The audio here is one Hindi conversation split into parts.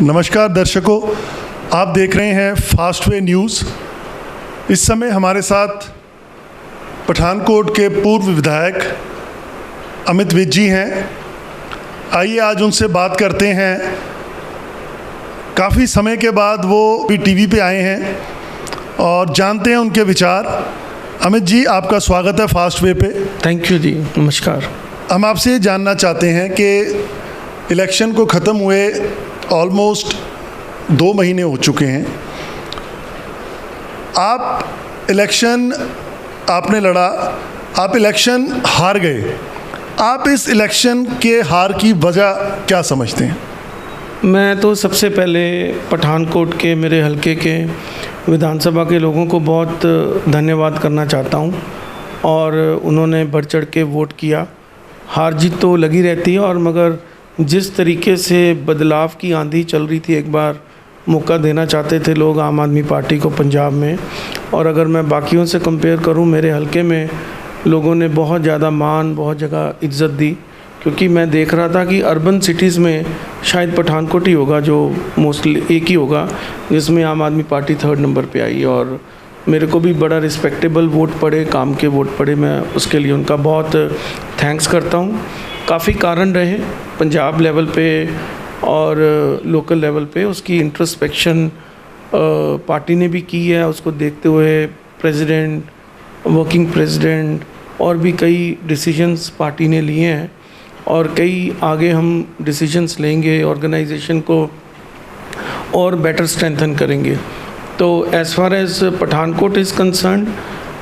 नमस्कार दर्शकों, आप देख रहे हैं फास्ट वे न्यूज़। इस समय हमारे साथ पठानकोट के पूर्व विधायक अमित विज जी हैं। आइए आज उनसे बात करते हैं। काफ़ी समय के बाद वो भी टीवी पे आए हैं और जानते हैं उनके विचार। अमित जी, आपका स्वागत है फास्ट वे पे। थैंक यू जी, नमस्कार। हम आपसे जानना चाहते हैं कि इलेक्शन को ख़त्म हुए ऑलमोस्ट 2 महीने हो चुके हैं। आप इलेक्शन आपने लड़ा, आप इलेक्शन हार गए। आप इस इलेक्शन के हार की वजह क्या समझते हैं? मैं तो सबसे पहले पठानकोट के मेरे हलके के विधानसभा के लोगों को बहुत धन्यवाद करना चाहता हूं और उन्होंने बढ़ चढ़ के वोट किया। हार जीत तो लगी रहती है और मगर जिस तरीके से बदलाव की आंधी चल रही थी, एक बार मौका देना चाहते थे लोग आम आदमी पार्टी को पंजाब में। और अगर मैं बाकियों से कंपेयर करूं, मेरे हलके में लोगों ने बहुत ज़्यादा मान, बहुत जगह इज्जत दी, क्योंकि मैं देख रहा था कि अर्बन सिटीज़ में शायद पठानकोट ही होगा जो मोस्टली एक ही होगा जिसमें आम आदमी पार्टी 3rd नंबर पे आई। और मेरे को भी बड़ा रिस्पेक्टेबल वोट पड़े, काम के वोट पड़े। मैं उसके लिए उनका बहुत थैंक्स करता हूँ। काफ़ी कारण रहे पंजाब लेवल पे और लोकल लेवल पे, उसकी इंट्रोस्पेक्शन पार्टी ने भी की है। उसको देखते हुए प्रेसिडेंट, वर्किंग प्रेसिडेंट और भी कई डिसीजंस पार्टी ने लिए हैं और कई आगे हम डिसीजंस लेंगे, ऑर्गेनाइजेशन को और बेटर स्ट्रेंथन करेंगे। तो as far as Pathankot is concern,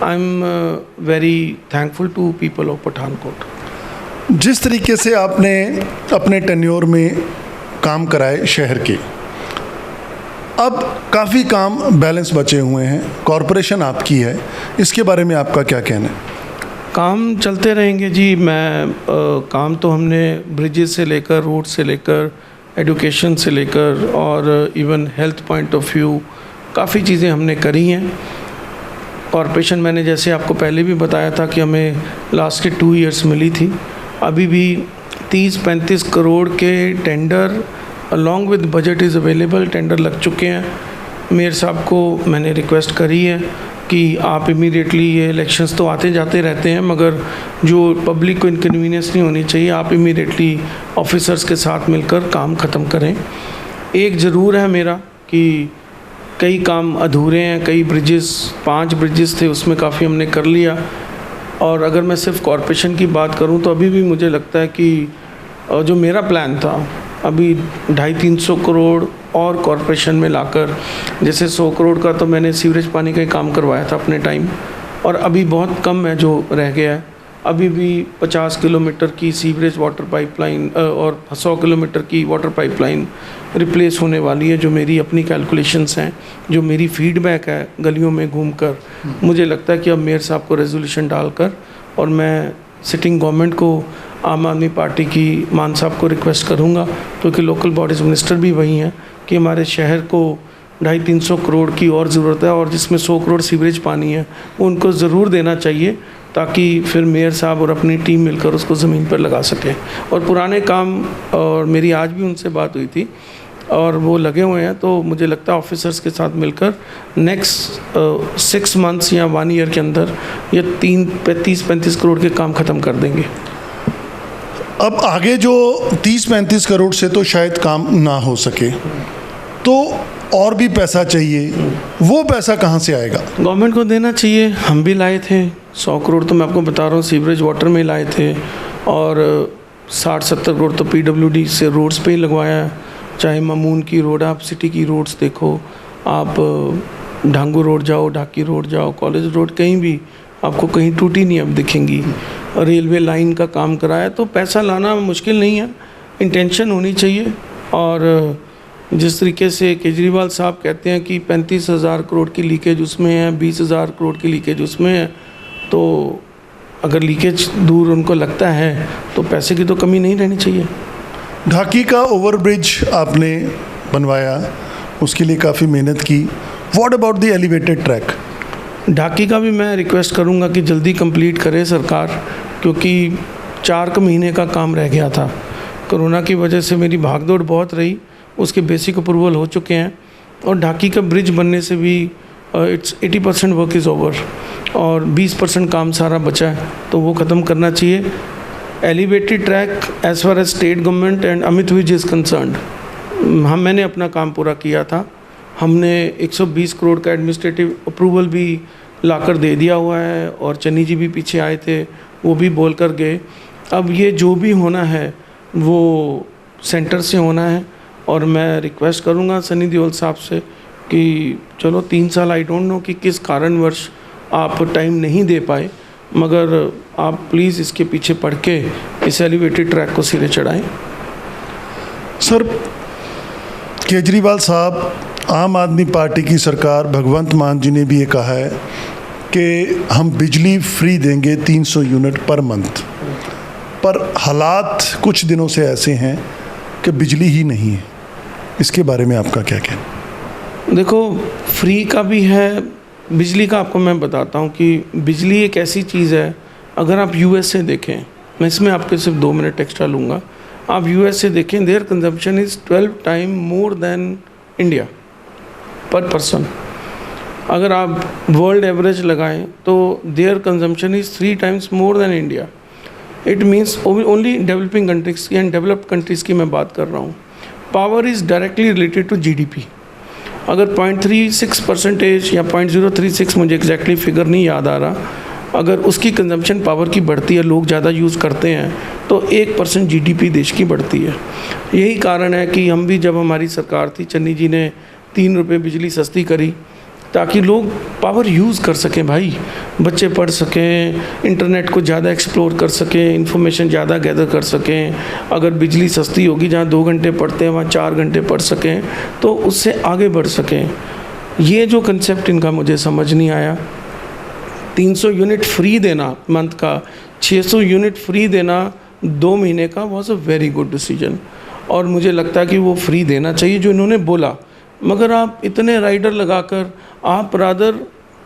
I am very thankful to people of Pathankot. जिस तरीके से आपने अपने टेन्योर में काम कराए शहर के, अब काफ़ी काम बैलेंस बचे हुए हैं, कॉरपोरेशन आपकी है, इसके बारे में आपका क्या कहना है? काम चलते रहेंगे जी। मैं काम तो हमने ब्रिजेस से लेकर, रोड से लेकर, एजुकेशन से लेकर और even health point of view काफ़ी चीज़ें हमने करी हैं। कॉरपोरेशन मैंने जैसे आपको पहले भी बताया था कि हमें लास्ट के 2 इयर्स मिली थी। अभी भी 30-35 करोड़ के tender along with budget is available, tender लग चुके हैं। मेयर साहब को मैंने रिक्वेस्ट करी है कि आप इमीडिएटली, ये इलेक्शंस तो आते जाते रहते हैं मगर जो पब्लिक को इनकन्वीनियंस नहीं होनी चाहिए, आप इमीडिएटली ऑफिसर्स के साथ मिलकर काम ख़त्म करें। एक ज़रूर है मेरा कि कई काम अधूरे हैं, कई ब्रिजेस, 5 ब्रिजेस थे उसमें काफ़ी हमने कर लिया। और अगर मैं सिर्फ कॉरपोरेशन की बात करूं तो अभी भी मुझे लगता है कि जो मेरा प्लान था अभी 250-300 करोड़ और कॉरपोरेशन में लाकर, जैसे 100 करोड़ का तो मैंने सीवरेज पानी का ही काम करवाया था अपने टाइम और अभी बहुत कम है जो रह गया है। अभी भी 50 किलोमीटर की सीवरेज वाटर पाइपलाइन और 100 किलोमीटर की वाटर पाइपलाइन रिप्लेस होने वाली है, जो मेरी अपनी कैलकुलेशंस हैं, जो मेरी फीडबैक है गलियों में घूमकर। मुझे लगता है कि अब मेयर साहब को रेजोल्यूशन डालकर, और मैं सिटिंग गवर्नमेंट को, आम आदमी पार्टी की मान साहब को रिक्वेस्ट करूंगा, क्योंकि लोकल बॉडीज़ मिनिस्टर भी वही हैं, कि हमारे शहर को 250-300 करोड़ की और ज़रूरत है और जिसमें 100 करोड़ सीवरेज पानी है वो उनको ज़रूर देना चाहिए, ताकि फिर मेयर साहब और अपनी टीम मिलकर उसको ज़मीन पर लगा सकें। और पुराने काम, और मेरी आज भी उनसे बात हुई थी और वो लगे हुए हैं, तो मुझे लगता है ऑफिसर्स के साथ मिलकर नेक्स्ट 6 मंथ्स या 1 ईयर के अंदर ये 30-35 करोड़ के काम ख़त्म कर देंगे। अब आगे जो 30-35 करोड़ से तो शायद काम ना हो सके, तो और भी पैसा चाहिए, वो पैसा कहाँ से आएगा? गवर्नमेंट को देना चाहिए। हम भी लाए थे 100 करोड़, तो मैं आपको बता रहा हूँ सीवरेज वाटर में लाए थे, और 60-70 करोड़ तो PWD से रोड्स पे ही लगवाया है। चाहे मामून की रोड, आप सिटी की रोड्स देखो, आप ढांगू रोड जाओ, ढाकी रोड जाओ, कॉलेज रोड, कहीं भी आपको कहीं टूटी नहीं अब दिखेंगी। रेलवे लाइन का काम कराया, तो पैसा लाना मुश्किल नहीं है, इंटेंशन होनी चाहिए। और जिस तरीके से केजरीवाल साहब कहते हैं कि 35,000 करोड़ की लीकेज उसमें है, 20,000 करोड़ की लीकेज उसमें है, तो अगर लीकेज दूर उनको लगता है तो पैसे की तो कमी नहीं रहनी चाहिए। ढाकी का ओवरब्रिज आपने बनवाया, उसके लिए काफ़ी मेहनत की। What about the elevated track? ढाकी का भी मैं रिक्वेस्ट करूंगा कि जल्दी कंप्लीट करे सरकार, क्योंकि 4 महीने का काम रह गया था। कोरोना की वजह से मेरी भागदौड़ बहुत रही, उसके बेसिक अप्रूवल हो चुके हैं, और ढाकी का ब्रिज बनने से भी इट्स 80% वर्क इज़ ओवर और 20% काम सारा बचा है, तो वो ख़त्म करना चाहिए। Elevated track as far as state government and Amit Vij is concerned, मैंने अपना काम पूरा किया था। हमने 120 करोड़ का एडमिनिस्ट्रेटिव अप्रूवल भी लाकर दे दिया हुआ है, और चन्नी जी भी पीछे आए थे, वो भी बोल कर गए। अब ये जो भी होना है वो सेंटर से होना है, और मैं रिक्वेस्ट करूँगा सनी देओल साहब से कि चलो 3 साल, आई डोंट नो कि किस कारणवश आप टाइम नहीं दे पाए, मगर आप प्लीज़ इसके पीछे पड़ के इस एलिवेटेड ट्रैक को सिरे चढ़ाएं। सर, केजरीवाल साहब, आम आदमी पार्टी की सरकार, भगवंत मान जी ने भी ये कहा है कि हम बिजली फ्री देंगे 300 यूनिट पर मंथ, पर हालात कुछ दिनों से ऐसे हैं कि बिजली ही नहीं है। इसके बारे में आपका क्या कहना? देखो, फ्री का भी है, बिजली का आपको मैं बताता हूँ कि बिजली एक ऐसी चीज़ है, अगर आप यूएस से देखें, मैं इसमें आपके सिर्फ 2 मिनट एक्स्ट्रा लूँगा, आप यूएस से देखें, their consumption is 12 time more than India per person. अगर आप वर्ल्ड एवरेज लगाएं तो their consumption is 3 times more than India. It means only developing countries की एंड डेवलप्ड कंट्रीज़ की मैं बात कर रहा हूँ। Power is directly related to GDP. अगर 0.36% या 0.036, मुझे एग्जैक्टली फिगर नहीं याद आ रहा, अगर उसकी कंजम्पशन पावर की बढ़ती है, लोग ज़्यादा यूज़ करते हैं, तो 1% जीडीपी देश की बढ़ती है। यही कारण है कि हम भी, जब हमारी सरकार थी, चन्नी जी ने 3 रुपये बिजली सस्ती करी ताकि लोग पावर यूज़ कर सकें भाई, बच्चे पढ़ सकें, इंटरनेट को ज़्यादा एक्सप्लोर कर सकें, इन्फॉर्मेशन ज़्यादा गैदर कर सकें। अगर बिजली सस्ती होगी, जहाँ 2 घंटे पढ़ते हैं वहाँ 4 घंटे पढ़ सकें, तो उससे आगे बढ़ सकें। ये जो कंसेप्ट इनका मुझे समझ नहीं आया। 300 यूनिट फ्री देना मंथ का, 600 यूनिट फ्री देना 2 महीने का, was a very good decision, और मुझे लगता है कि वो फ्री देना चाहिए जो इन्होंने बोला। मगर आप इतने राइडर लगाकर, आप रादर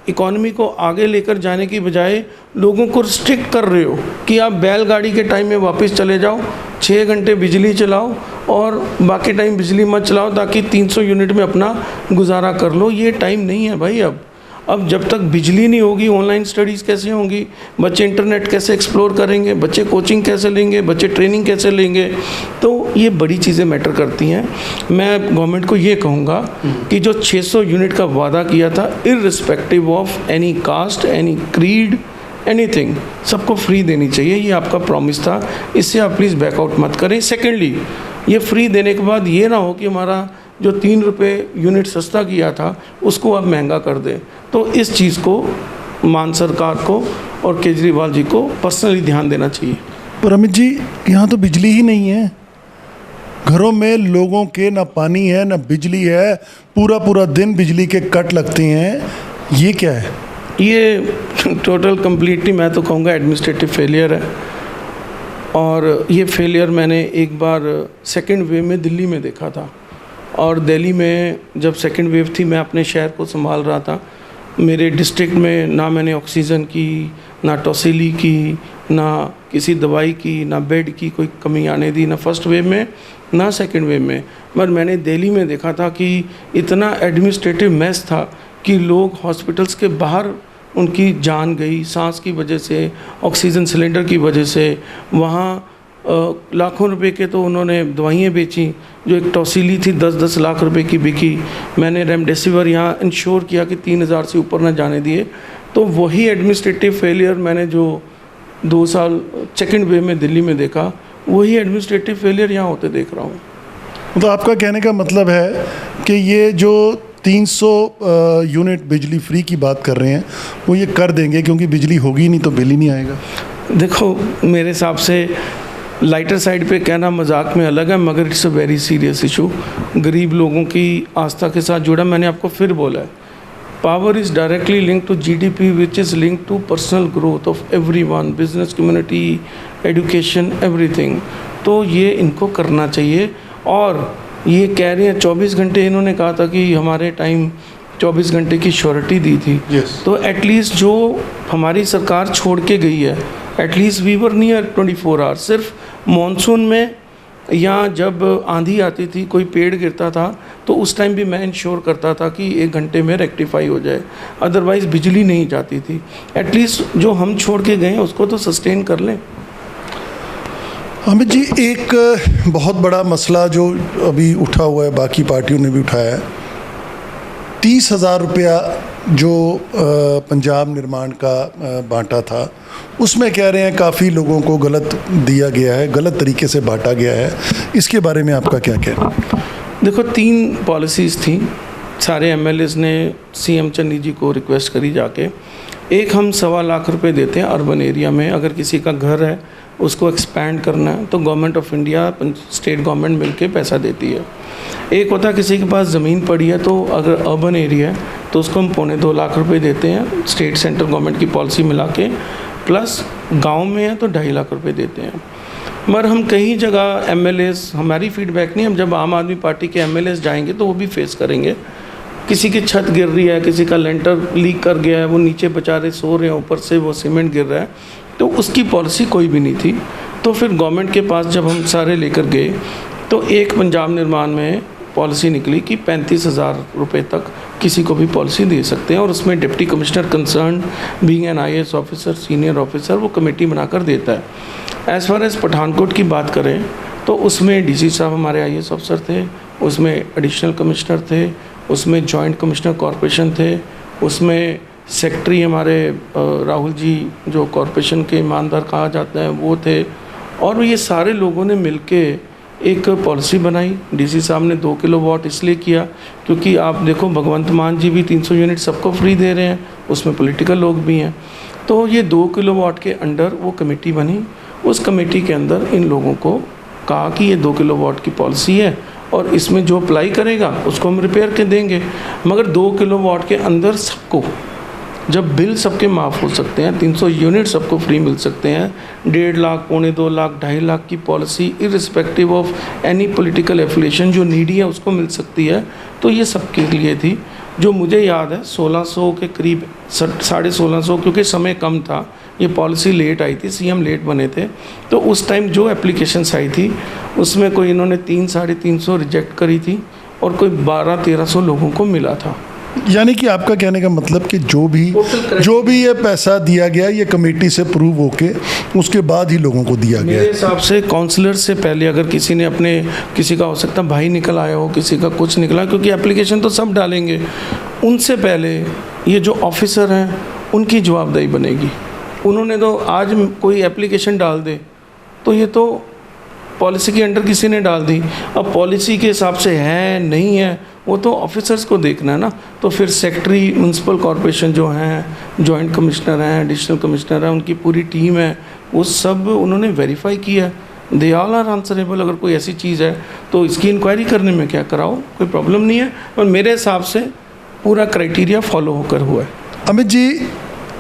इकॉनमी को आगे लेकर जाने की बजाय लोगों को रिस्ट्रिक्ट कर रहे हो कि आप बैलगाड़ी के टाइम में वापस चले जाओ, 6 घंटे बिजली चलाओ और बाकी टाइम बिजली मत चलाओ ताकि 300 यूनिट में अपना गुजारा कर लो। ये टाइम नहीं है भाई। अब जब तक बिजली नहीं होगी, ऑनलाइन स्टडीज़ कैसे होंगी, बच्चे इंटरनेट कैसे एक्सप्लोर करेंगे, बच्चे कोचिंग कैसे लेंगे, बच्चे ट्रेनिंग कैसे लेंगे, तो ये बड़ी चीज़ें मैटर करती हैं। मैं गवर्नमेंट को ये कहूँगा कि जो 600 यूनिट का वादा किया था, irrespective of any caste, any creed, anything, सबको फ्री देनी चाहिए। ये आपका प्रॉमिस था, इससे आप प्लीज़ बैकआउट मत करें। सेकेंडली, ये फ्री देने के बाद ये ना हो कि हमारा जो 3 रुपये यूनिट सस्ता किया था उसको आप महंगा कर दें। तो इस चीज़ को मान सरकार को और केजरीवाल जी को पर्सनली ध्यान देना चाहिए। पर अमित जी, यहाँ तो बिजली ही नहीं है, घरों में लोगों के ना पानी है ना बिजली है, पूरा दिन बिजली के कट लगते हैं। ये क्या है? ये टोटल कम्प्लीटली मैं तो कहूँगा एडमिनिस्ट्रेटिव फेलियर है, और ये फेलियर मैंने एक बार सेकेंड वेव में दिल्ली में देखा था। और दिल्ली में जब सेकेंड वेव थी, मैं अपने शहर को संभाल रहा था। मेरे डिस्ट्रिक्ट में ना मैंने ऑक्सीजन की, ना टॉसिली की, ना किसी दवाई की, ना बेड की कोई कमी आने दी, ना फर्स्ट वेव में ना सेकेंड वेव में। मगर मैंने दिल्ली में देखा था कि इतना एडमिनिस्ट्रेटिव मेस था कि लोग हॉस्पिटल्स के बाहर उनकी जान गई सांस की वजह से, ऑक्सीजन सिलेंडर की वजह से। वहाँ लाखों रुपए के तो उन्होंने दवाइयाँ बेची। जो एक टॉसिली थी 10-10 लाख रुपए की बिकी। मैंने रेमडेसिविर यहाँ इंश्योर किया कि 3000 से ऊपर ना जाने दिए। तो वही एडमिनिस्ट्रेटिव फेलियर मैंने जो 2 साल सेकेंड वेव में दिल्ली में देखा, वही एडमिनिस्ट्रेटिव फेलियर यहाँ होते देख रहा हूँ। तो आपका कहने का मतलब है कि ये जो 300 यूनिट बिजली फ्री की बात कर रहे हैं, वो ये कर देंगे क्योंकि बिजली होगी नहीं तो बिल ही नहीं आएगा। देखो, मेरे हिसाब से लाइटर साइड पे कहना मजाक में अलग है, मगर it's a very serious issue. गरीब लोगों की आस्था के साथ जुड़ा। मैंने आपको फिर बोला है, power is directly link to GDP which is link to personal growth of everyone, business community, education, everything. तो ये इनको करना चाहिए। और ये कह रहे हैं 24 घंटे, इन्होंने कहा था कि हमारे टाइम 24 घंटे की श्योरिटी दी थी। तो एटलीस्ट जो हमारी सरकार छोड़ के गई है, at least we were near 24 hours. सिर्फ मॉनसून में या जब आंधी आती थी, कोई पेड़ गिरता था, तो उस टाइम भी मैं इंश्योर करता था कि 1 घंटे में रेक्टिफाई हो जाए। अदरवाइज़ बिजली नहीं जाती थी। एटलीस्ट जो हम छोड़ के गए हैं उसको तो सस्टेन कर लें। अमित जी, एक बहुत बड़ा मसला जो अभी उठा हुआ है, बाकी पार्टियों ने भी उठाया है, 30,000 रुपया जो पंजाब निर्माण का बांटा था, उसमें कह रहे हैं काफ़ी लोगों को गलत दिया गया है, गलत तरीके से बांटा गया है। इसके बारे में आपका क्या कहना है? देखो, 3 पॉलिसीज़ थी। सारे एमएलएज़ ने सीएम चन्नी जी को रिक्वेस्ट करी जाके। एक, हम 1.25 लाख रुपए देते हैं अर्बन एरिया में, अगर किसी का घर है उसको एक्सपैंड करना है तो government of India, state government मिलके पैसा देती है। एक होता है किसी के पास ज़मीन पड़ी है तो अगर अर्बन एरिया है तो उसको हम 2.25 लाख रुपए देते हैं, स्टेट सेंट्रल गवर्नमेंट की पॉलिसी मिला के, प्लस गांव में है तो 2.5 लाख रुपए देते हैं। मगर हम कई जगह एमएलएज़, हमारी फीडबैक नहीं, हम जब आम आदमी पार्टी के एमएलएज़ जाएंगे तो वो भी फेस करेंगे। किसी की छत गिर रही है, किसी का लेंटर लीक कर गया है, वो नीचे बेचारे सो रहे हैं, ऊपर से वो सीमेंट गिर रहा है, तो उसकी पॉलिसी कोई भी नहीं थी। तो फिर गवर्नमेंट के पास जब हम सारे लेकर गए तो एक पंजाब निर्माण में पॉलिसी निकली कि 35,000 रुपये तक किसी को भी पॉलिसी दे सकते हैं, और उसमें deputy commissioner concern being an IAS officer, senior officer, वो कमेटी बनाकर देता है। एज़ फार एज़ पठानकोट की बात करें तो उसमें डीसी साहब हमारे आईएएस अफसर थे, उसमें एडिशनल कमिश्नर थे, उसमें जॉइंट कमिश्नर कॉरपोरेशन थे, उसमें सेक्रेटरी हमारे राहुल जी जो कॉरपोरेशन के ईमानदार कहा जाता है वो थे, और ये सारे लोगों ने मिलके एक पॉलिसी बनाई। डीसी साहब ने 2 किलोवाट इसलिए किया क्योंकि आप देखो भगवंत मान जी भी 300 यूनिट सबको फ्री दे रहे हैं, उसमें पॉलिटिकल लोग भी हैं। तो ये 2 किलोवाट के अंडर वो कमेटी बनी। उस कमेटी के अंदर इन लोगों को कहा कि ये 2 किलोवाट की पॉलिसी है और इसमें जो अप्लाई करेगा उसको हम रिपेयर के देंगे, मगर 2 किलोवाट के अंदर सबको, जब बिल सबके माफ़ हो सकते हैं, 300 यूनिट सबको फ्री मिल सकते हैं, 1.5 लाख, 2.25 लाख, 2.5 लाख की policy irrespective of any political affiliation, जो नीडी है उसको मिल सकती है, तो ये सबके लिए थी। जो मुझे याद है 1600 के करीब, 1650, क्योंकि समय कम था, ये पॉलिसी लेट आई थी, सीएम लेट बने थे, तो उस टाइम जो एप्लीकेशंस आई थी उसमें कोई इन्होंने 300-350 रिजेक्ट करी थी और कोई 1200-1300 लोगों को मिला था। यानी कि आपका कहने का मतलब कि जो भी ये पैसा दिया गया ये कमेटी से प्रूव होके उसके बाद ही लोगों को दिया गया। मेरे हिसाब से काउंसलर से पहले अगर किसी ने अपने, किसी का हो सकता है भाई निकल आया हो, किसी का कुछ निकला, क्योंकि एप्लीकेशन तो सब डालेंगे, उनसे पहले ये जो ऑफिसर हैं उनकी जवाबदेही बनेगी। उन्होंने तो आज कोई एप्लीकेशन डाल दे तो ये तो पॉलिसी के अंडर किसी ने डाल दी, अब पॉलिसी के हिसाब से है नहीं है वो तो ऑफिसर्स को देखना है ना। तो फिर सेक्रेटरी, म्यूनसिपल कॉरपोरेशन जो हैं, जॉइंट कमिश्नर हैं, एडिशनल कमिश्नर हैं, उनकी पूरी टीम है, वो सब उन्होंने वेरीफाई किया, दे ऑल आर आंसरेबल। अगर कोई ऐसी चीज़ है तो इसकी इंक्वायरी करने में क्या कराओ, कोई प्रॉब्लम नहीं है, और मेरे हिसाब से पूरा क्राइटेरिया फॉलो होकर हुआ है। अमित जी,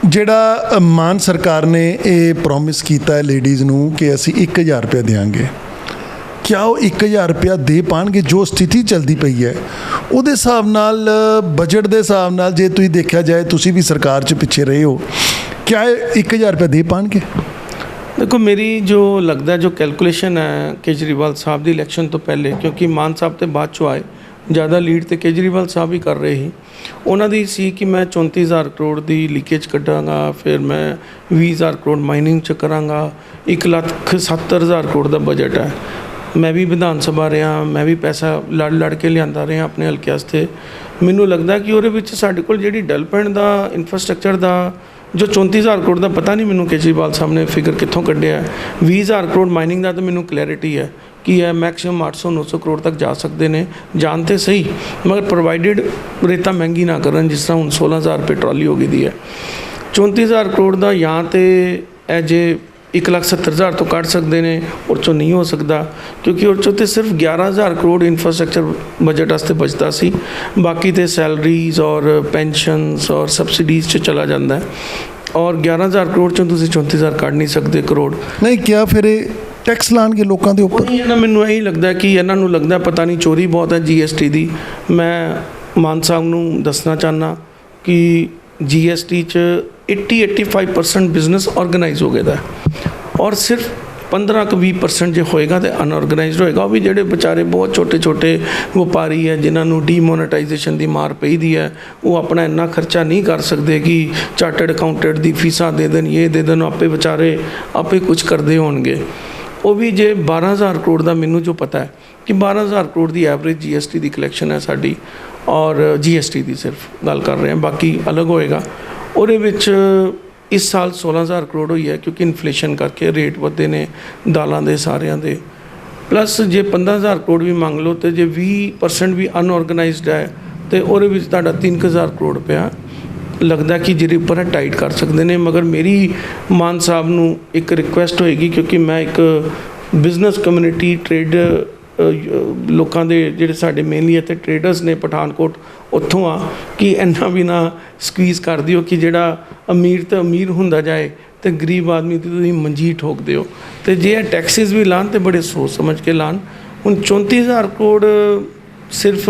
ਜਿਹੜਾ ਮਾਨ ਸਰਕਾਰ ਨੇ ਇਹ ਪ੍ਰੋਮਿਸ ਕੀਤਾ ਹੈ ਲੇਡੀਜ਼ ਨੂੰ ਕਿ ਅਸੀਂ 1000 ਰੁਪਏ ਦੇਵਾਂਗੇ, क्या वो 1000 रुपया दे पाएंगे? जो स्थिति चलती पई है ਉਹਦੇ ਹਿਸਾਬ ਨਾਲ, बजट के हिसाब ਨਾਲ, ਜੇ ਤੁਸੀਂ देखा जाए, ਤੁਸੀਂ भी सरकार च पिछे रहे हो, क्या 1000 रुपया दे पाएंगे? देखो, मेरी जो लगता है, जो कैलकुलेशन है केजरीवाल साहब की इलैक्शन तो पहले, क्योंकि मान साहब तो बाद चो आए, ज़्यादा लीड तो केजरीवाल साहब ही कर रहे ही, उन्होंने सी कि मैं 34,000 करोड़ की लीकेज कटाँगा, फिर मैं 20,000 करोड़ माइनिंग च कराँगा, 1,70,000 करोड़ का बजट है। मैं भी विधान सभा रहा, मैं भी पैसा लड़ के लिया रहा अपने हल्के वास्ते। मैनू लगता कि वो साढ़े को जी डेवलपमेंट का, इंफ्रास्ट्रक्चर का जो 34,000 करोड़ का, पता नहीं मैनू केजरीवाल साहब ने फिगर कितों कढ़िया है। 20,000 करोड़ माइनिंग का तो मैनू क्लैरिटी है कि है मैक्सिमम 800-900 करोड़ तक जा सकते हैं, जानते सही, मगर प्रोवाइडेड रेता महंगी ना करन, जिस तरह हूँ 16,000 रुपये ट्रॉली हो गई है। 34,000 करोड़ का या तो एजे 1,70,000 तो कट सकते हैं, और चो नहीं हो सकता, क्योंकि और चो तो सिर्फ 11,000 करोड़ इंफ्रास्ट्रक्चर बजट वास्ते बचता सी, बाकी तो सैलरीज और पेंशनस और सबसिडीज़ च चला जाता है, और 11,000 करोड़ चो तुम 34,000 कट नहीं सकते करोड़। नहीं, क्या फिर टैक्स लाने लोगों के ऊपर? नहीं है, मैनू यही लगता है कि इन्हों लगता पता नहीं चोरी बहुत है GST की। मैं मान साहब नूं दसना चाहना कि GST च 80-85% बिजनेस ऑर्गेनाइज हो गया है, और सिर्फ 15-20% ਜੇ ਹੋਏਗਾ ਤੇ ਅਨਆਰਗੇਨਾਈਜ਼ਡ ਹੋਏਗਾ। ਉਹ ਵੀ ਜਿਹੜੇ ਵਿਚਾਰੇ ਬਹੁਤ ਛੋਟੇ ਵਪਾਰੀ ਹੈ ਜਿਨ੍ਹਾਂ ਨੂੰ ਡੀਮੋਨੇਟਾਈਜੇਸ਼ਨ ਦੀ ਮਾਰ ਪਈ ਦੀ ਹੈ, ਉਹ ਆਪਣਾ ਇੰਨਾ ਖਰਚਾ ਨਹੀਂ ਕਰ ਸਕਦੇ ਕਿ ਚਾਰਟਰਡ ਅਕਾਊਂਟੈਂਟ ਦੀ ਫੀਸਾਂ ਦੇ ਦੇਣ, ਇਹ ਦੇ ਦੇਣ, ਆਪੇ ਵਿਚਾਰੇ ਆਪੇ ਕੁਝ ਕਰਦੇ ਹੋਣਗੇ। ਉਹ ਵੀ ਜੇ 12,000 ਕਰੋੜ ਦਾ, ਮੈਨੂੰ ਜੋ ਪਤਾ ਹੈ ਕਿ 12,000 ਕਰੋੜ ਦੀ ਐਵਰੇਜ GST ਦੀ ਕਲੈਕਸ਼ਨ ਹੈ ਸਾਡੀ, ਔਰ GST ਦੀ ਸਿਰਫ ਗੱਲ ਕਰ ਰਹੇ ਹਾਂ, ਬਾਕੀ ਅਲੱਗ ਹੋਏਗਾ। ਉਹਦੇ ਵਿੱਚ ਇਸ ਸਾਲ 16,000 ਕਰੋੜ ਹੋਈ ਹੈ ਕਿਉਂਕਿ ਇਨਫਲੇਸ਼ਨ ਕਰਕੇ ਰੇਟ ਵਧੇ ਨੇ ਦਾਲਾਂ ਦੇ ਸਾਰਿਆਂ ਦੇ। ਪਲੱਸ ਜੇ 15,000 ਕਰੋੜ ਵੀ ਮੰਗ ਲਓ ਅਤੇ ਜੇ 20% ਵੀ ਅਨਆਰਗੇਨਾਈਜ਼ਡ ਹੈ ਅਤੇ ਉਹਦੇ ਵਿੱਚ ਤੁਹਾਡਾ 3,000 ਕਰੋੜ ਰੁਪਇਆ ਲੱਗਦਾ ਕਿ ਜਿਹਦੇ ਉੱਪਰ ਹੈ ਟਾਈਟ ਕਰ ਸਕਦੇ ਨੇ। ਮਗਰ ਮੇਰੀ ਮਾਨ ਸਾਹਿਬ ਨੂੰ ਇੱਕ ਰਿਕੁਐਸਟ ਹੋਏਗੀ, ਕਿਉਂਕਿ ਮੈਂ ਇੱਕ ਬਿਜ਼ਨਸ ਕਮਿਊਨਿਟੀ ਟ੍ਰੇਡ ਲੋਕਾਂ ਦੇ ਜਿਹੜੇ ਸਾਡੇ ਮੇਨਲੀ ਇੱਥੇ ਟ੍ਰੇਡਰਸ ਨੇ ਪਠਾਨਕੋਟ, ਉੱਥੋਂ ਆ ਕਿ ਇੰਨਾ ਵੀ ਨਾ ਸਕਵੀਜ਼ ਕਰ ਦਿਓ ਕਿ ਜਿਹੜਾ ਅਮੀਰ ਤੋਂ ਅਮੀਰ ਹੁੰਦਾ ਜਾਏ ਅਤੇ ਗਰੀਬ ਆਦਮੀ ਦੀ ਤੁਸੀਂ ਮੰਜੀ ਠੋਕ ਦਿਓ। ਅਤੇ ਜੇ ਇਹ ਟੈਕਸਿਸ ਵੀ ਲਾਉਣ ਤਾਂ ਬੜੇ ਸੋਚ ਸਮਝ ਕੇ ਲਾਉਣ। ਹੁਣ 34,000 ਕਰੋੜ ਸਿਰਫ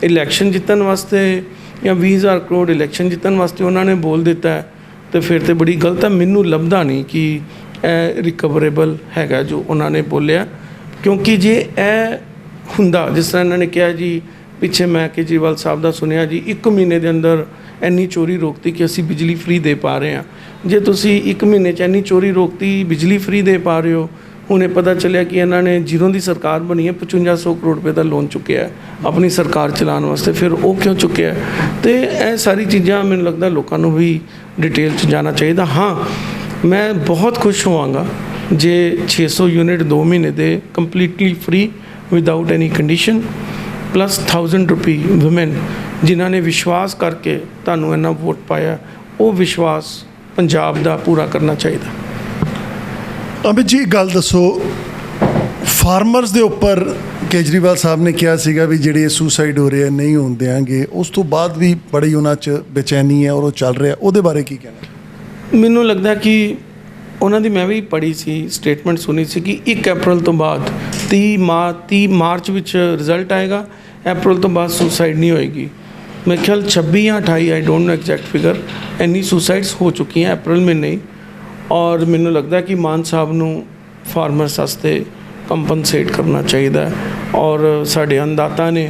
ਇਲੈਕਸ਼ਨ ਜਿੱਤਣ ਵਾਸਤੇ ਜਾਂ 20,000 ਕਰੋੜ ਇਲੈਕਸ਼ਨ ਜਿੱਤਣ ਵਾਸਤੇ ਉਹਨਾਂ ਨੇ ਬੋਲ ਦਿੱਤਾ ਹੈ ਅਤੇ ਫਿਰ ਤਾਂ ਬੜੀ ਗਲਤ ਹੈ। ਮੈਨੂੰ ਲੱਭਦਾ ਨਹੀਂ ਕਿ ਇਹ ਰਿਕਵਰੇਬਲ ਹੈਗਾ ਜੋ ਉਹਨਾਂ ਨੇ ਬੋਲਿਆ, ਕਿਉਂਕਿ ਜੇ ਇਹ ਹੁੰਦਾ ਜਿਸ ਤਰ੍ਹਾਂ ਇਹਨਾਂ ਨੇ ਕਿਹਾ ਜੀ, ਪਿੱਛੇ ਮੈਂ ਕੇਜਰੀਵਾਲ ਸਾਹਿਬ ਦਾ ਸੁਣਿਆ ਜੀ 1 ਮਹੀਨੇ ਦੇ ਅੰਦਰ ਇੰਨੀ ਚੋਰੀ ਰੋਕਤੀ ਕਿ ਅਸੀਂ ਬਿਜਲੀ ਫ੍ਰੀ ਦੇ ਪਾ ਰਹੇ ਹਾਂ। ਜੇ ਤੁਸੀਂ 1 ਮਹੀਨੇ 'ਚ ਇੰਨੀ ਚੋਰੀ ਰੋਕਤੀ, ਬਿਜਲੀ ਫ੍ਰੀ ਦੇ ਪਾ ਰਹੇ ਹੋ, ਹੁਣ ਇਹ ਪਤਾ ਚੱਲਿਆ ਕਿ ਇਹਨਾਂ ਨੇ ਜ਼ੀਰੋ ਦੀ ਸਰਕਾਰ ਬਣੀ ਹੈ, 5500 ਕਰੋੜ ਰੁਪਏ ਦਾ ਲੋਨ ਚੁੱਕਿਆ ਹੈ ਆਪਣੀ ਸਰਕਾਰ ਚਲਾਉਣ ਵਾਸਤੇ, ਫਿਰ ਉਹ ਕਿਉਂ ਚੁੱਕਿਆ? ਅਤੇ ਇਹ ਸਾਰੀ ਚੀਜ਼ਾਂ ਮੈਨੂੰ ਲੱਗਦਾ ਲੋਕਾਂ ਨੂੰ ਵੀ ਡਿਟੇਲ 'ਚ ਜਾਣਾ ਚਾਹੀਦਾ। ਹਾਂ, ਮੈਂ ਬਹੁਤ ਖੁਸ਼ ਹੋਵਾਂਗਾ ਜੇ 600 ਯੂਨਿਟ 2 ਮਹੀਨੇ ਦੇ ਕੰਪਲੀਟਲੀ ਫ੍ਰੀ ਵਿਦਾਊਟ ਐਨੀ ਕੰਡੀਸ਼ਨ, ਪਲੱਸ 1000 ਰੁਪਏ ਵੂਮੈਨ ਜਿਨ੍ਹਾਂ ਨੇ ਵਿਸ਼ਵਾਸ ਕਰਕੇ ਤੁਹਾਨੂੰ ਇੰਨਾ ਵੋਟ ਪਾਇਆ, ਉਹ ਵਿਸ਼ਵਾਸ ਪੰਜਾਬ ਦਾ ਪੂਰਾ ਕਰਨਾ ਚਾਹੀਦਾ। ਅਮਿਤ ਜੀ, ਗੱਲ ਦੱਸੋ, ਫਾਰਮਰਸ ਦੇ ਉੱਪਰ ਕੇਜਰੀਵਾਲ ਸਾਹਿਬ ਨੇ ਕਿਹਾ ਸੀਗਾ ਵੀ ਜਿਹੜੇ ਸੁਸਾਈਡ ਹੋ ਰਹੇ ਆ ਨਹੀਂ ਹੋਣ ਦਿਆਂਗੇ, ਉਸ ਤੋਂ ਬਾਅਦ ਵੀ ਬੜੀ ਉਹਨਾਂ 'ਚ ਬੇਚੈਨੀ ਹੈ ਔਰ ਉਹ ਚੱਲ ਰਿਹਾ, ਉਹਦੇ ਬਾਰੇ ਕੀ ਕਹਿਣਾ? ਮੈਨੂੰ ਲੱਗਦਾ ਕਿ ਉਹਨਾਂ ਦੀ ਮੈਂ ਵੀ ਪੜ੍ਹੀ ਸੀ, ਸਟੇਟਮੈਂਟ ਸੁਣੀ ਸੀ ਕਿ 1 ਅਪ੍ਰੈਲ ਤੋਂ ਬਾਅਦ 30 ਮਾਰਚ ਵਿੱਚ ਰਿਜ਼ਲਟ ਆਏਗਾ, ਅਪ੍ਰੈਲ ਤੋਂ ਬਾਅਦ ਸੁਸਾਈਡ ਨਹੀਂ ਹੋਏਗੀ। ਮੇਰੇ ਖਿਆਲ 26 ਜਾਂ 28, I don't know exact figure, ਇੰਨੀ ਸੁਸਾਈਡਸ ਹੋ ਚੁੱਕੀਆਂ ਅਪ੍ਰੈਲ ਮਹੀਨੇ ਹੀ। ਔਰ ਮੈਨੂੰ ਲੱਗਦਾ ਕਿ ਮਾਨ ਸਾਹਿਬ ਨੂੰ ਫਾਰਮਰਸ ਵਾਸਤੇ ਕੰਪਨਸੇਟ ਕਰਨਾ ਚਾਹੀਦਾ। ਔਰ ਸਾਡੇ ਅੰਨਦਾਤਾ ਨੇ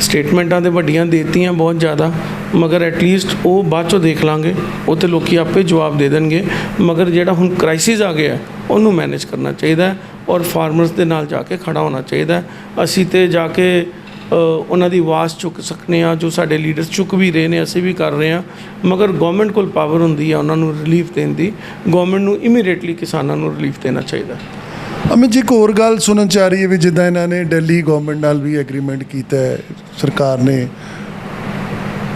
ਸਟੇਟਮੈਂਟਾਂ ਤੇ ਵੱਡੀਆਂ ਦੇਤੀਆਂ ਬਹੁਤ ਜ਼ਿਆਦਾ, ਮਗਰ ਐਟਲੀਸਟ ਉਹ ਬਾਅਦ 'ਚੋਂ ਦੇਖ ਲਾਂਗੇ, ਉਹ ਤਾਂ ਲੋਕ ਆਪੇ ਜਵਾਬ ਦੇ ਦੇਣਗੇ। ਮਗਰ ਜਿਹੜਾ ਹੁਣ ਕ੍ਰਾਈਸਿਸ ਆ ਗਿਆ ਉਹਨੂੰ ਮੈਨੇਜ ਕਰਨਾ ਚਾਹੀਦਾ ਔਰ ਫਾਰਮਰਸ ਦੇ ਨਾਲ ਜਾ ਕੇ ਖੜਾ ਹੋਣਾ ਚਾਹੀਦਾ। ਅਸੀਂ ਤਾਂ ਜਾ ਕੇ ਉਹਨਾਂ ਦੀ ਆਵਾਜ਼ ਚੁੱਕ ਸਕਦੇ ਹਾਂ, ਜੋ ਸਾਡੇ ਲੀਡਰਸ ਚੁੱਕ ਵੀ ਰਹੇ ਨੇ, ਅਸੀਂ ਵੀ ਕਰ ਰਹੇ ਹਾਂ। ਮਗਰ ਗੌਰਮੈਂਟ ਕੋਲ ਪਾਵਰ ਹੁੰਦੀ ਹੈ ਉਹਨਾਂ ਨੂੰ ਰਿਲੀਫ ਦੇਣ ਦੀ, ਗੌਰਮੈਂਟ ਨੂੰ ਇਮੀਡੀਏਟਲੀ ਕਿਸਾਨਾਂ ਨੂੰ ਰਿਲੀਫ ਦੇਣਾ ਚਾਹੀਦਾ। ਅਮਿਤ ਜੀ, ਇੱਕ ਹੋਰ ਗੱਲ ਸੁਣਨ 'ਚ ਆ ਰਹੀ ਹੈ ਵੀ ਜਿੱਦਾਂ ਇਹਨਾਂ ਨੇ ਦਿੱਲੀ ਗੌਰਮੈਂਟ ਨਾਲ ਵੀ ਐਗਰੀਮੈਂਟ ਕੀਤਾ ਹੈ ਸਰਕਾਰ ਨੇ,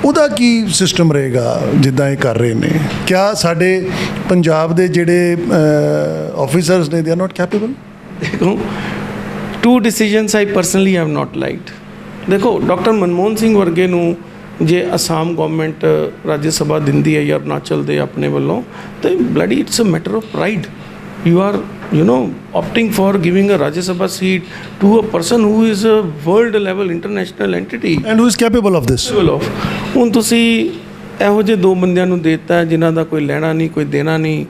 ਉਹਦਾ ਕੀ ਸਿਸਟਮ ਰਹੇਗਾ ਜਿੱਦਾਂ ਇਹ ਕਰ ਰਹੇ ਨੇ? ਕਿਆ ਸਾਡੇ ਪੰਜਾਬ ਦੇ ਜਿਹੜੇ ਆਫਿਸਰਸ ਨੇ, ਦੇ ਆਰ ਨਾਟ ਕੈਪੇਬਲ? ਦੇਖੋ, 2 decisions I personally have not liked. ਦੇਖੋ, ਡਾਕਟਰ ਮਨਮੋਹਨ ਸਿੰਘ ਵਰਗੇ ਨੂੰ ਜੇ ਅਸਾਮ ਗੌਰਮੈਂਟ ਰਾਜ ਸਭਾ ਦਿੰਦੀ ਹੈ ਜਾਂ ਅਰੁਣਾਚਲ ਦੇ ਆਪਣੇ ਵੱਲੋਂ, ਤੇ bloody it's a matter of pride. You are, opting for giving a Rajya Sabha seat to a person who is a world level international entity. And who is capable of this? ਹੁਣ ਤੁਸੀਂ ਇਹੋ ਜਿਹੇ 2 ਬੰਦਿਆਂ ਨੂੰ ਦੇ ਦਿੱਤਾ ਜਿਨ੍ਹਾਂ ਦਾ ਕੋਈ ਲੈਣਾ ਨਹੀਂ, ਕੋਈ ਦੇਣਾ ਨਹੀਂ,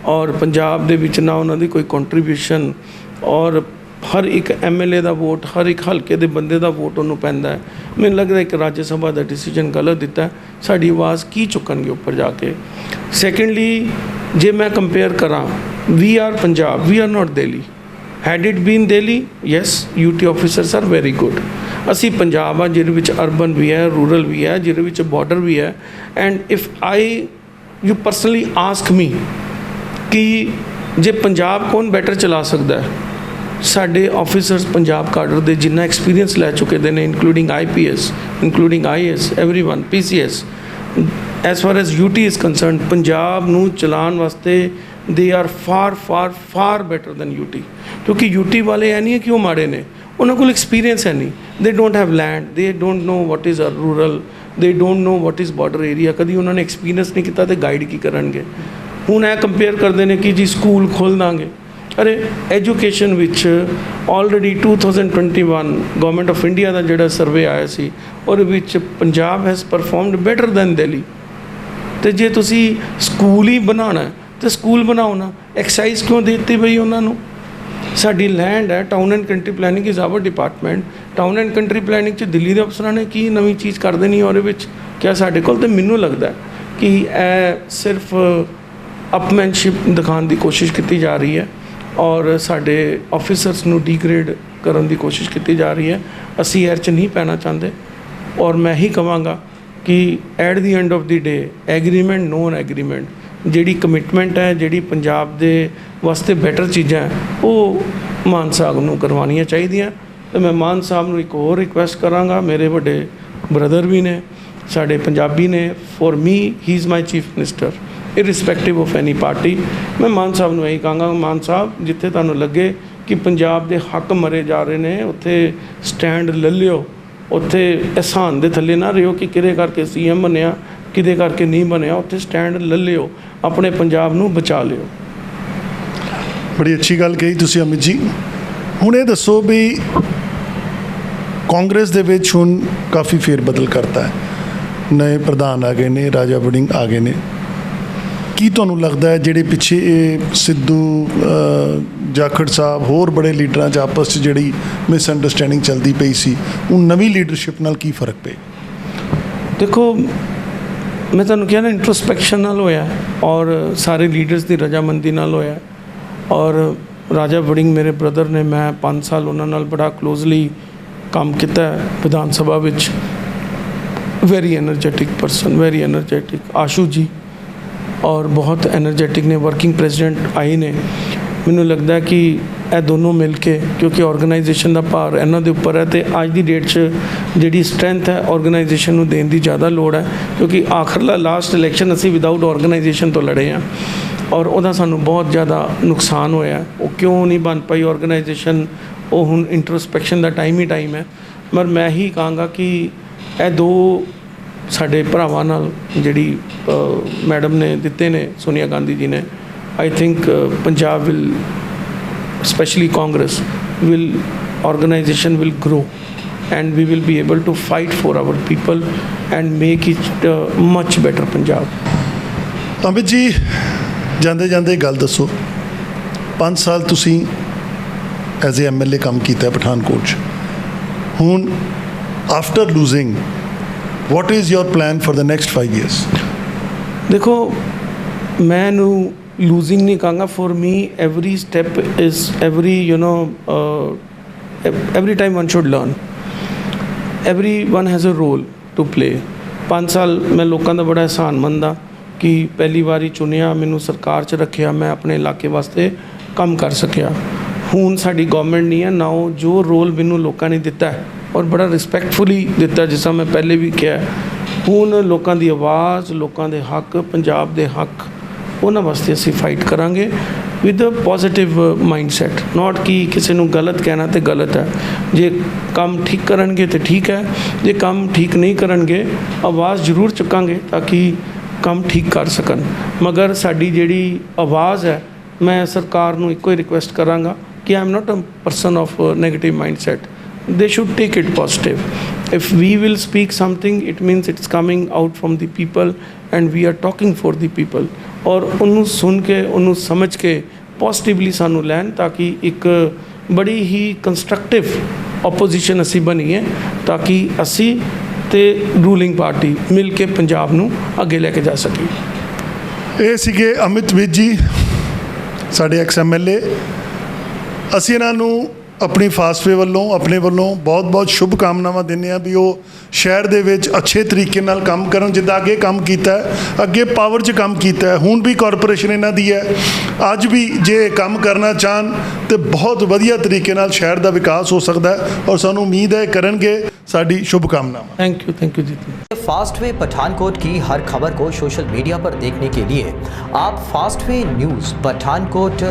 ਔਰ ਪੰਜਾਬ ਦੇ ਵਿੱਚ ਨਾ ਉਹਨਾਂ ਦੀ ਕੋਈ ਕੰਟਰੀਬਿਊਸ਼ਨ, ਔਰ ਹਰ ਇੱਕ MLA ਦਾ ਵੋਟ, ਹਰ ਇੱਕ ਹਲਕੇ ਦੇ ਬੰਦੇ ਦਾ ਵੋਟ ਉਹਨੂੰ ਪੈਂਦਾ ਹੈ। ਮੈਨੂੰ ਲੱਗਦਾ ਇੱਕ ਰਾਜ ਸਭਾ ਦਾ ਡਿਸੀਜਨ ਗਲਤ ਦਿੱਤਾ। ਸਾਡੀ ਆਵਾਜ਼ ਕੀ ਚੁੱਕਣਗੇ ਉੱਪਰ ਜਾ ਕੇ? ਸੈਕੰਡਲੀ, ਜੇ ਮੈਂ ਕੰਪੇਅਰ ਕਰਾਂ, we are Punjab, we are not Delhi. Had it been Delhi, yes, UT officers are very good. ਅਸੀਂ ਪੰਜਾਬ ਆ ਜਿਹਦੇ ਵਿੱਚ ਅਰਬਨ ਵੀ ਹੈ, ਰੂਰਲ ਵੀ ਹੈ, ਜਿਹਦੇ ਵਿੱਚ ਬਾਰਡਰ ਵੀ ਹੈ। And if you personally ask me ਕਿ ਜੇ ਪੰਜਾਬ ਕੌਣ ਬੈਟਰ ਚਲਾ ਸਕਦਾ ਹੈ, ਸਾਡੇ ਆਫਿਸਰਸ ਪੰਜਾਬ ਕਾਡਰ ਦੇ ਜਿੰਨਾ ਐਕਸਪੀਰੀਅੰਸ ਲੈ ਚੁੱਕੇ ਦੇ ਨੇ, including IPS, including IAS, everyone, PCS, as far as UT is concerned, Punjab ਨੂੰ ਚਲਾਉਣ ਵਾਸਤੇ they are far better than UT। ਕਿਉਂਕਿ UT ਵਾਲੇ ਇਹ ਨਹੀਂ ਹੈ ਕਿ ਉਹ ਮਾੜੇ ਨੇ, ਉਹਨਾਂ ਕੋਲ ਐਕਸਪੀਰੀਅੰਸ ਹੈ ਨਹੀਂ। they don't have land, they don't know what is a rural, they don't know what is border area। ਕਦੀ ਉਹਨਾਂ ਨੇ ਐਕਸਪੀਰੀਅੰਸ ਨਹੀਂ ਕੀਤਾ ਤੇ ਗਾਈਡ ਕੀ ਕਰਨਗੇ? ਹੁਣ ਇਹ ਕੰਪੇਅਰ ਕਰਦੇ ਨੇ ਕਿ ਜੀ ਸਕੂਲ ਖੋਲ੍ਹ ਦਾਂਗੇ। ਅਰੇ ਐਜੂਕੇਸ਼ਨ ਵਿੱਚ ਆਲਰੇਡੀ 2021 ਗਵਰਨਮੈਂਟ ਆਫ ਇੰਡੀਆ ਦਾ ਜਿਹੜਾ ਸਰਵੇ ਆਇਆ ਸੀ, ਉਹਦੇ ਵਿੱਚ Punjab has performed better than Delhi. ਅਤੇ ਜੇ ਤੁਸੀਂ ਸਕੂਲ ਹੀ ਬਣਾਉਣਾ ਤੇ ਸਕੂਲ ਬਣਾਓ ਨਾ, ਐਕਸਾਈਜ਼ ਕਿਉਂ ਦੇ ਦਿੱਤੀ ਬਈ ਉਹਨਾਂ ਨੂੰ? ਸਾਡੀ ਲੈਂਡ ਹੈ, town and country planning is our department. Town and country planning 'ਚ ਦਿੱਲੀ ਦੇ ਅਫਸਰਾਂ ਨੇ ਕੀ ਨਵੀਂ ਚੀਜ਼ ਕਰ ਦੇਣੀ ਉਹਦੇ ਵਿੱਚ? ਕਿਆ ਸਾਡੇ ਕੋਲ? ਤਾਂ ਮੈਨੂੰ ਲੱਗਦਾ ਕਿ ਇਹ ਸਿਰਫ ਅਪਮੈਨਸ਼ਿਪ ਦਿਖਾਉਣ ਦੀ ਕੋਸ਼ਿਸ਼ ਕੀਤੀ ਜਾ ਰਹੀ ਹੈ ਔਰ ਸਾਡੇ ਆਫਿਸਰਸ ਨੂੰ ਡੀਗ੍ਰੇਡ ਕਰਨ ਦੀ ਕੋਸ਼ਿਸ਼ ਕੀਤੀ ਜਾ ਰਹੀ ਹੈ। ਅਸੀਂ ਇਹ 'ਚ ਨਹੀਂ ਪੈਣਾ ਚਾਹੁੰਦੇ ਔਰ ਮੈਂ ਹੀ ਕਹਾਂਗਾ ਕਿ at the end of the day agreement non agreement, ਜਿਹੜੀ ਕਮਿਟਮੈਂਟ ਹੈ, ਜਿਹੜੀ ਪੰਜਾਬ ਦੇ ਵਾਸਤੇ ਬੈਟਰ ਚੀਜ਼ਾਂ ਹੈ, ਉਹ ਮਾਨ ਸਾਹਿਬ ਨੂੰ ਕਰਵਾਉਣੀਆਂ ਚਾਹੀਦੀਆਂ। ਅਤੇ ਮੈਂ ਮਾਨ ਸਾਹਿਬ ਨੂੰ ਇੱਕ ਹੋਰ ਰਿਕੁਐਸਟ ਕਰਾਂਗਾ, ਮੇਰੇ ਵੱਡੇ ਬ੍ਰਦਰ ਵੀ ਨੇ, ਸਾਡੇ ਪੰਜਾਬੀ ਨੇ, for me he is my chief minister irrespective of any party. ਮੈਂ ਮਾਨ ਸਾਹਿਬ ਨੂੰ ਇਹੀ ਕਹਾਂਗਾ, ਮਾਨ ਸਾਹਿਬ ਜਿੱਥੇ ਤੁਹਾਨੂੰ ਲੱਗੇ ਕਿ ਪੰਜਾਬ ਦੇ ਹੱਕ ਮਰੇ ਜਾ ਰਹੇ ਨੇ ਉੱਥੇ ਸਟੈਂਡ ਲੈ ਲਿਓ, ਉੱਥੇ ਅਹਿਸਾਨ ਦੇ ਥੱਲੇ ਨਾ ਰਿਓ ਕਿ ਕਿਹਦੇ ਕਰਕੇ CM ਬਣਿਆ, ਕਿਹਦੇ ਕਰਕੇ ਨਹੀਂ ਬਣਿਆ। ਉੱਥੇ ਸਟੈਂਡ ਲੈ ਲਿਓ, ਆਪਣੇ ਪੰਜਾਬ ਨੂੰ ਬਚਾ ਲਿਓ। ਬੜੀ ਅੱਛੀ ਗੱਲ ਕਹੀ ਤੁਸੀਂ ਅਮਿਤ ਜੀ। ਹੁਣ ਇਹ ਦੱਸੋ ਵੀ ਕਾਂਗਰਸ ਦੇ ਵਿੱਚ ਹੁਣ ਕਾਫੀ ਫੇਰ ਬਦਲ ਕਰਤਾ ਹੈ, ਨਵੇਂ ਪ੍ਰਧਾਨ ਆ ਗਏ ਨੇ, ਰਾਜਾ ਵੜਿੰਗ ਆ ਗਏ ਨੇ। ਕੀ ਤੁਹਾਨੂੰ ਲੱਗਦਾ ਹੈ ਜਿਹੜੇ ਪਿੱਛੇ ਇਹ ਸਿੱਧੂ, ਜਾਖੜ ਸਾਹਿਬ, ਹੋਰ ਬੜੇ ਲੀਡਰਾਂ 'ਚ ਆਪਸ 'ਚ ਜਿਹੜੀ ਮਿਸਅੰਡਰਸਟੈਂਡਿੰਗ ਚੱਲਦੀ ਪਈ ਸੀ, ਉਹ ਨਵੀਂ ਲੀਡਰਸ਼ਿਪ ਨਾਲ ਕੀ ਫਰਕ ਪਏ? ਦੇਖੋ, ਮੈਂ ਤੁਹਾਨੂੰ ਕਿਹਾ ਨਾ, ਇੰਟਰੋਸਪੈਕਸ਼ਨ ਨਾਲ ਹੋਇਆ ਔਰ ਸਾਰੇ ਲੀਡਰਸ ਦੀ ਰਜਾਮੰਦੀ ਨਾਲ ਹੋਇਆ। ਔਰ ਰਾਜਾ ਵੜਿੰਗ ਮੇਰੇ ਬ੍ਰਦਰ ਨੇ, ਮੈਂ 5 ਸਾਲ ਉਹਨਾਂ ਨਾਲ ਬੜਾ ਕਲੋਜ਼ਲੀ ਕੰਮ ਕੀਤਾ ਵਿਧਾਨ ਸਭਾ ਵਿੱਚ। Very energetic person, very energetic. Ashu ਜੀ ਔਰ ਬਹੁਤ ਐਨਰਜੈਟਿਕ ਨੇ, ਵਰਕਿੰਗ ਪ੍ਰੈਜ਼ੀਡੈਂਟ ਆਏ ਨੇ। ਮੈਨੂੰ ਲੱਗਦਾ ਕਿ ਇਹ ਦੋਨੋਂ ਮਿਲ ਕੇ, ਕਿਉਂਕਿ ਆਰਗੇਨਾਈਜੇਸ਼ਨ ਦਾ ਭਾਰ ਇਹਨਾਂ ਦੇ ਉੱਪਰ ਹੈ ਅਤੇ ਅੱਜ ਦੀ ਡੇਟ 'ਚ ਜਿਹੜੀ ਸਟਰੈਂਥ ਹੈ ਆਰਗੇਨਾਈਜੇਸ਼ਨ ਨੂੰ ਦੇਣ ਦੀ ਜ਼ਿਆਦਾ ਲੋੜ ਹੈ, ਕਿਉਂਕਿ ਆਖਰਲਾ ਲਾਸਟ ਇਲੈਕਸ਼ਨ ਅਸੀਂ ਵਿਦਆਊਟ ਆਰਗੇਨਾਈਜੇਸ਼ਨ ਤੋਂ ਲੜੇ ਹਾਂ ਔਰ ਉਹਦਾ ਸਾਨੂੰ ਬਹੁਤ ਜ਼ਿਆਦਾ ਨੁਕਸਾਨ ਹੋਇਆ। ਉਹ ਕਿਉਂ ਨਹੀਂ ਬਣ ਪਾਈ ਆਰਗੇਨਾਈਜੇਸ਼ਨ, ਉਹ ਹੁਣ ਇੰਟਰੋਸਪੈਕਸ਼ਨ ਦਾ ਟਾਈਮ ਹੀ ਟਾਈਮ ਹੈ। ਪਰ ਮੈਂ ਹੀ ਕਹਾਂਗਾ ਕਿ ਇਹ ਦੋ ਸਾਡੇ ਭਰਾਵਾਂ ਨਾਲ ਜਿਹੜੀ ਮੈਡਮ ਨੇ ਦਿੱਤੇ ਨੇ, ਸੋਨੀਆ ਗਾਂਧੀ ਜੀ ਨੇ, I think Punjab will, especially Congress will, organization will grow and we will be able to fight for our people and make it much better Punjab। Amit ਜੀ, ਜਾਂਦੇ ਜਾਂਦੇ ਗੱਲ ਦੱਸੋ, 5 ਸਾਲ ਤੁਸੀਂ ਐਜ਼ ਏ MLA ਕੰਮ ਕੀਤਾ ਪਠਾਨਕੋਟ 'ਚ। ਹੁਣ after losing, what is your plan for the next 5 years? ਦੇਖੋ, ਮੈਂ ਇਹਨੂੰ losing नहीं कहूँगा। For me every step is every every time one should learn, everyone has a role to play। 5 ਸਾਲ ਮੈਂ ਲੋਕਾਂ ਦਾ ਬੜਾ ਅਹਿਸਾਨਮੰਦ ਹਾਂ ਕਿ ਪਹਿਲੀ ਵਾਰੀ ਚੁਣਿਆ, ਮੈਨੂੰ ਸਰਕਾਰ 'ਚ ਰੱਖਿਆ, ਮੈਂ ਆਪਣੇ ਇਲਾਕੇ ਵਾਸਤੇ ਕੰਮ ਕਰ ਸਕਿਆ। ਹੁਣ ਸਾਡੀ ਗਵਰਨਮੈਂਟ ਨਹੀਂ ਹੈ ਨਾ, ਉਹ ਜੋ ਰੋਲ ਮੈਨੂੰ ਲੋਕਾਂ ਨੇ ਦਿੱਤਾ ਔਰ ਬੜਾ ਰਿਸਪੈਕਟਫੁਲੀ ਦਿੱਤਾ, ਜਿਸ ਤਰ੍ਹਾਂ ਮੈਂ ਪਹਿਲੇ ਵੀ ਕਿਹਾ। ਹੁਣ ਲੋਕਾਂ ਦੀ ਆਵਾਜ਼, ਲੋਕਾਂ ਦੇ ਹੱਕ, ਪੰਜਾਬ ਦੇ ਹੱਕ, ਉਹਨਾਂ ਵਾਸਤੇ ਅਸੀਂ ਫਾਈਟ ਕਰਾਂਗੇ with a positive mindset. Note ਕਿ ਕਿਸੇ ਨੂੰ ਗਲਤ ਕਹਿਣਾ ਤੇ ਗਲਤ ਹੈ। ਜੇ ਕੰਮ ਠੀਕ ਕਰਨਗੇ ਤਾਂ ਠੀਕ ਹੈ, ਜੇ ਕੰਮ ਠੀਕ ਨਹੀਂ ਕਰਨਗੇ ਆਵਾਜ਼ ਜ਼ਰੂਰ ਚੁੱਕਾਂਗੇ ਤਾਂ ਕਿ ਕੰਮ ਠੀਕ ਕਰ ਸਕਣ। ਮਗਰ ਸਾਡੀ ਜਿਹੜੀ ਆਵਾਜ਼ ਹੈ, ਮੈਂ ਸਰਕਾਰ ਨੂੰ ਇੱਕੋ ਹੀ ਰਿਕੁਐਸਟ ਕਰਾਂਗਾ ਕਿ I am not a person of negative mindset. They should take it positive. If we will speak something, it means it's coming out from the people and we are talking for the people। ਔਰ ਉਹਨੂੰ ਸੁਣ ਕੇ, ਉਹਨੂੰ ਸਮਝ ਕੇ ਪੋਜ਼ਿਟਿਵਲੀ ਸਾਨੂੰ ਲੈਣ, ਤਾਂ ਕਿ ਇੱਕ ਬੜੀ ਹੀ ਕੰਸਟਰਕਟਿਵ ਆਪੋਜੀਸ਼ਨ ਅਸੀਂ ਬਣੀਏ, ਤਾਂ ਕਿ ਅਸੀਂ ਤੇ ਰੂਲਿੰਗ ਪਾਰਟੀ ਮਿਲ ਕੇ ਪੰਜਾਬ ਨੂੰ ਅੱਗੇ ਲੈ ਕੇ ਜਾ ਸਕੀਏ। ਇਹ ਸੀਗੇ ਅਮਿਤ ਵਿਜ ਜੀ, ਸਾਡੇ ਐਕਸ MLA। ਅਸੀਂ ਇਹਨਾਂ ਨੂੰ ਆਪਣੀ ਫਾਸਟਵੇ ਵੱਲੋਂ, ਆਪਣੇ ਵੱਲੋਂ ਬਹੁਤ ਬਹੁਤ ਸ਼ੁਭ ਕਾਮਨਾਵਾਂ ਦਿੰਦੇ ਹਾਂ ਵੀ ਉਹ ਸ਼ਹਿਰ ਦੇ ਵਿੱਚ ਅੱਛੇ ਤਰੀਕੇ ਨਾਲ ਕੰਮ ਕਰਨ, ਜਿੱਦਾਂ ਅੱਗੇ ਕੰਮ ਕੀਤਾ ਹੈ, ਅੱਗੇ ਪਾਵਰ 'ਚ ਕੰਮ ਕੀਤਾ ਹੈ, ਹੁਣ ਵੀ ਕਾਰਪੋਰੇਸ਼ਨ ਇਹਨਾਂ ਦੀ ਹੈ। ਅੱਜ ਵੀ ਜੇ ਕੰਮ ਕਰਨਾ ਚਾਹਣ ਤਾਂ ਬਹੁਤ ਵਧੀਆ ਤਰੀਕੇ ਨਾਲ ਸ਼ਹਿਰ ਦਾ ਵਿਕਾਸ ਹੋ ਸਕਦਾ ਹੈ ਔਰ ਸਾਨੂੰ ਉਮੀਦ ਹੈ ਕਰਨਗੇ। ਸਾਡੀ शुभ कामनाएं। Thank you ji. Fastway Pathankot की हर खबर को सोशल मीडिया पर देखने के लिए आप fast way news Pathankot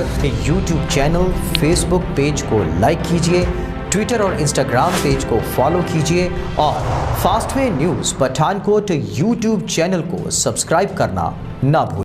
YouTube channel, Facebook page को लाइक कीजिए, ट्विटर और इंस्टाग्राम पेज को फॉलो कीजिए और fast way news Pathankot YouTube channel को सब्सक्राइब करना ना भूलें।